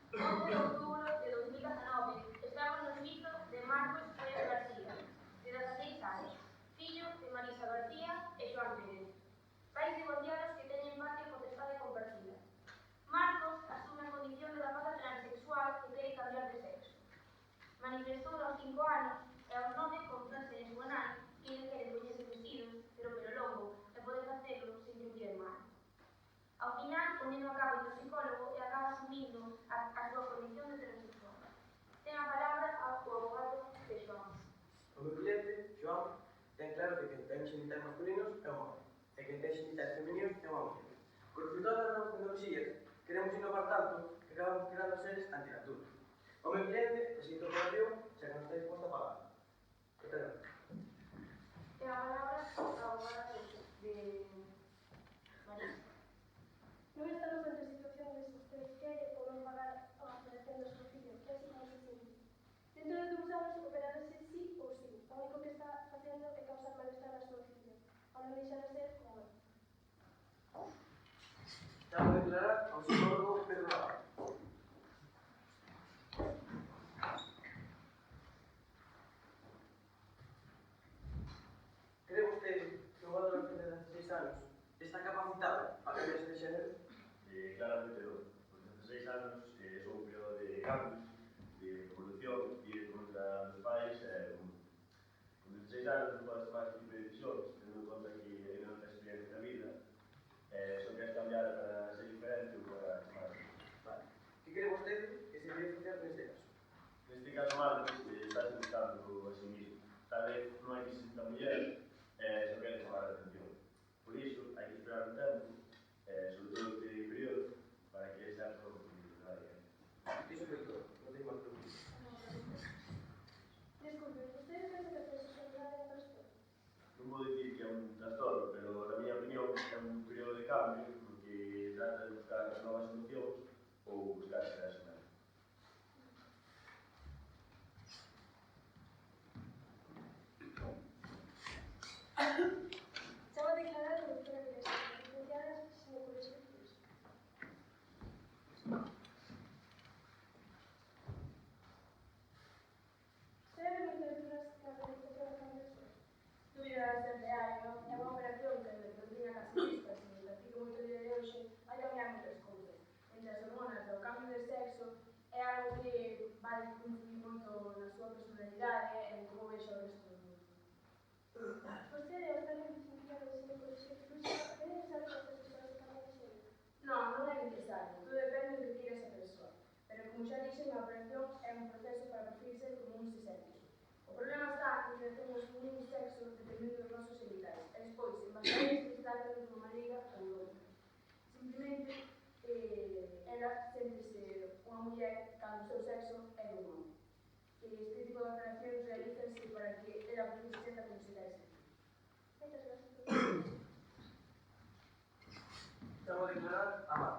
11 de outubro de 2019 estamos no xuízo de Marcos Pérez García, de 16 anos, fillo de Marisa García e Joan Pérez, pais divorciados que teñen patria potestade compartida. Marcos asume a condición de rapaza transexual que quere cambiar de sexo. Manifestou aos 5 anos e aos 9 comprase en súa nai que ele quere poñerse vestidos, pero pelo longo, e poder facelo sin que o mal. Ao final, ponendo a cabo do psicólogo e acaba asumindo a súa condición de transexual. Ten a palabra ao abogado de Joan. O meu cliente, Joan, ten claro que quen ten xenitais masculinos é un home e quen ten xenitais femininos é unha muller. Co resultado das novas tecnoloxías, queremos innovar tanto que acabamos creando seres antinatura. O meu cliente necesita operación se non está disposto a pagar. Moitas gracias. Ten a palabra ao abogado de Marisa. Non estamos ante situación de se usted quere ou non pagar a operación do seu fillo, que así non se sente. Dentro de 2 anos operarase sí ou sí. O único que está facendo é causar malestar a súa filha, ao non deixar de ser como é. Estamos a declarar ao psicólogo Pedro Navarro. Cree vostede que o adolescente de 16 anos está capacitado para cambiarse de xénero? Claramente non. Os 16 anos son un período de cambios, de evolución, de ir contra os pais e o mundo. Con 16 anos non podes tomar este tipo de decisións, tendo en conta que ainda non tens experiencia na vida, só queres cambiar para ser diferente ou para tomar. Vale. Que cree vostede que se debe facer neste caso? Neste caso, Marcos, estás buscando a sí mismo. Tal vez non hai que ser esta muller, só queres chamar a atención. Por iso, hai que esperar un tempo, sobre todo este período, para que esa oportunidade. Iso é todo. Non teño máis preguntas. Desculpe, vostede pensa que a transexualidade é un trastorno? Non vou dicir que é un trastorno, pero na miña opinión é un período de cambio porque trata de buscar novas solucións ou buscarse a si mesmo. Chamo a declarar a doutora Vilesa, licenciada en Ginecoloxía e Obstetrícia. Debe haber moitas dúbidas na realización da cambio de sexo. Dúbidas sempre hai, non? É unha operación que non tiña casi vista, se me practico moito o día de hoxe, hai cambiar moitas cousas. Entre as hormonas e o cambio de sexo é algo que vai influir moito na súa personalidade e en como vexa o resto do mundo. Vostede, ao estar en licenciada en Ginecoloxía e Obstetrícia, é necesario que as persoas se cambien de xénero? Non, non é necesario, todo depende do que queira esa persoa. Pero como xa dixen, a operación é un proceso para percibirse como un se sente. O problema está en que temos un mismo sexo dependendo dos nosos genitais, e despois, en base a isto, se trata de unha maneira ou outra. Simplemente, ela sente-se unha muller cando o seu sexo é dun home. Este tipo de operacións realízanse para que ela se senta como se quere sentir. Moitas gracias. Estamos a declarar a Marta.